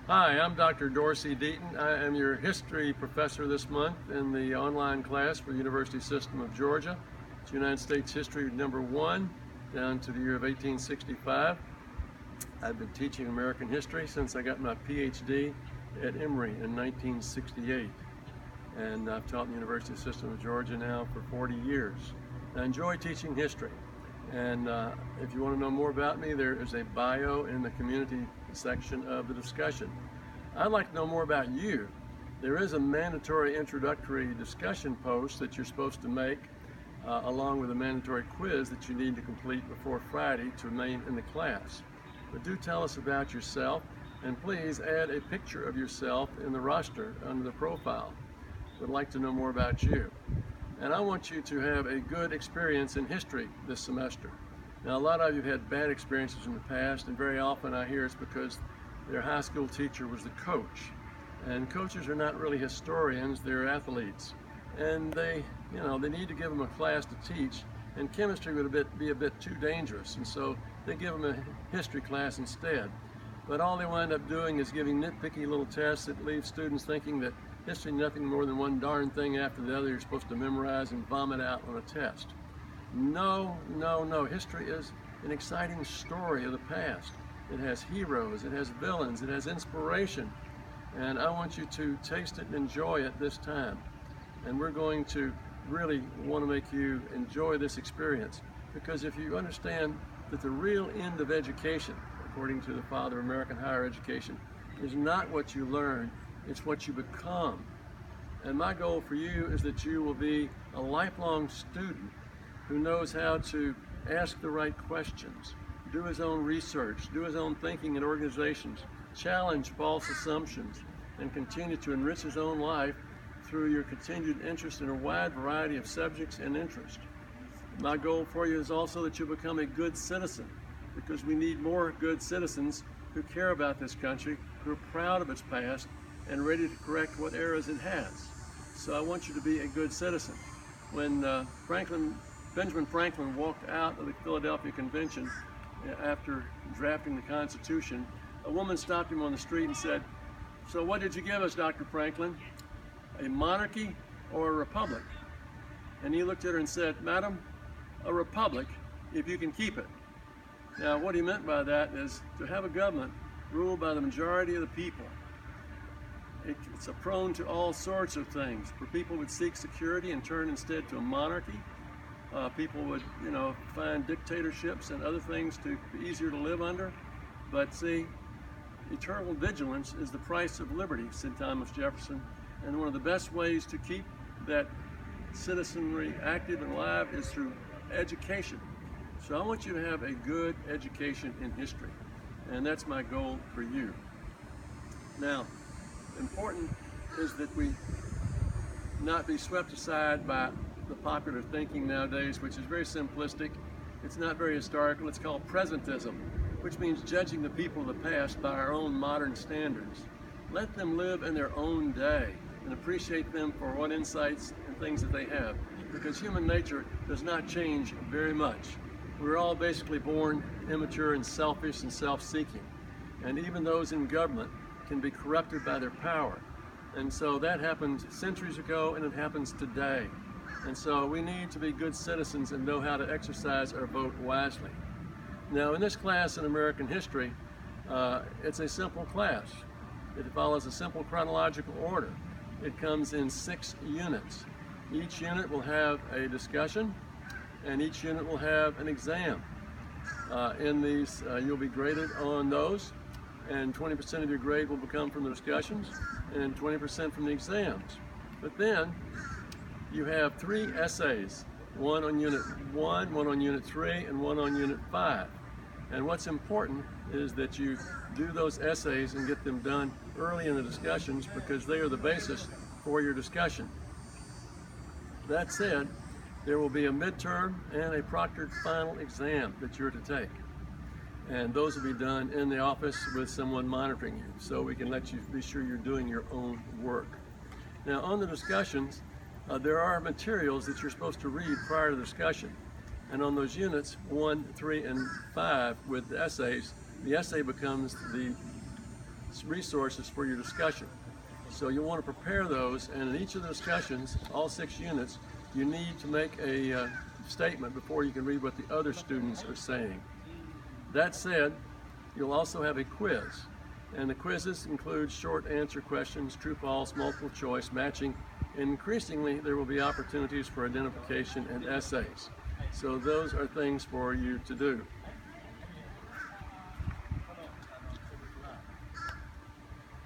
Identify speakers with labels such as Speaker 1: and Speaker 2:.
Speaker 1: Hi, I'm Dr. Dorsey Deaton. I am your history professor this month in the online class for the University System of Georgia. It's United States History number 1 down to the year of 1865. I've been teaching American history since I got my PhD at Emory in 1968. And I've taught in the University System of Georgia now for 40 years. I enjoy teaching history. And if you want to know more about me, there is a bio in the community section of the discussion. I'd like to know more about you. There is a mandatory introductory discussion post that you're supposed to make along with a mandatory quiz that you need to complete before Friday to remain in the class. But do tell us about yourself, and please add a picture of yourself in the roster under the profile. Would like to know more about you. And I want you to have a good experience in history this semester. Now, a lot of you have had bad experiences in the past, and very often I hear it's because their high school teacher was the coach. And coaches are not really historians, they're athletes. And they need to give them a class to teach, and chemistry would be a bit too dangerous, and so they give them a history class instead. But all they wind up doing is giving nitpicky little tests that leave students thinking that history is nothing more than one darn thing after the other you're supposed to memorize and vomit out on a test. No, no, no. History is an exciting story of the past. It has heroes, it has villains, it has inspiration. And I want you to taste it and enjoy it this time. And we're going to really want to make you enjoy this experience, because if you understand that the real end of education, according to the father of American higher education, is not what you learn, it's what you become. And my goal for you is that you will be a lifelong student who knows how to ask the right questions, do his own research, do his own thinking and organizations, challenge false assumptions, and continue to enrich his own life through your continued interest in a wide variety of subjects and interests. My goal for you is also that you become a good citizen, because we need more good citizens who care about this country, who are proud of its past, and ready to correct what errors it has. So I want you to be a good citizen. When Benjamin Franklin walked out of the Philadelphia Convention after drafting the Constitution, a woman stopped him on the street and said, "So what did you give us, Dr. Franklin? A monarchy or a republic?" And he looked at her and said, "Madam, a republic if you can keep it." Now, what he meant by that is to have a government ruled by the majority of the people. It's prone to all sorts of things. For people would seek security and turn instead to a monarchy. People would, find dictatorships and other things to be easier to live under. But see, eternal vigilance is the price of liberty, said Thomas Jefferson. And one of the best ways to keep that citizenry active and alive is through education. So I want you to have a good education in history. And that's my goal for you. Now, important is that we not be swept aside by the popular thinking nowadays, which is very simplistic. It's not very historical. It's called presentism, which means judging the people of the past by our own modern standards. Let them live in their own day and appreciate them for what insights and things that they have, because human nature does not change very much. We're all basically born immature and selfish and self-seeking, and even those in government can be corrupted by their power. And so that happened centuries ago, and it happens today. And so we need to be good citizens and know how to exercise our vote wisely. Now, in this class in American history, it's a simple class. It follows a simple chronological order. It comes in 6 units. Each unit will have a discussion, and each unit will have an exam. In these, you'll be graded on those, and 20% of your grade will come from the discussions and 20% from the exams. But then you have 3 essays, one on Unit 1, one on Unit 3, and one on Unit 5. And what's important is that you do those essays and get them done early in the discussions, because they are the basis for your discussion. That said, there will be a midterm and a proctored final exam that you're to take. And those will be done in the office with someone monitoring you, so we can let you be sure you're doing your own work. Now, on the discussions, there are materials that you're supposed to read prior to the discussion. And on those units 1, 3, and 5 with the essays, the essay becomes the resources for your discussion. So you'll want to prepare those, and in each of the discussions, all 6 units, you need to make a statement before you can read what the other students are saying. That said, you'll also have a quiz, and the quizzes include short answer questions, true, false, multiple choice, matching, and increasingly there will be opportunities for identification and essays. So those are things for you to do.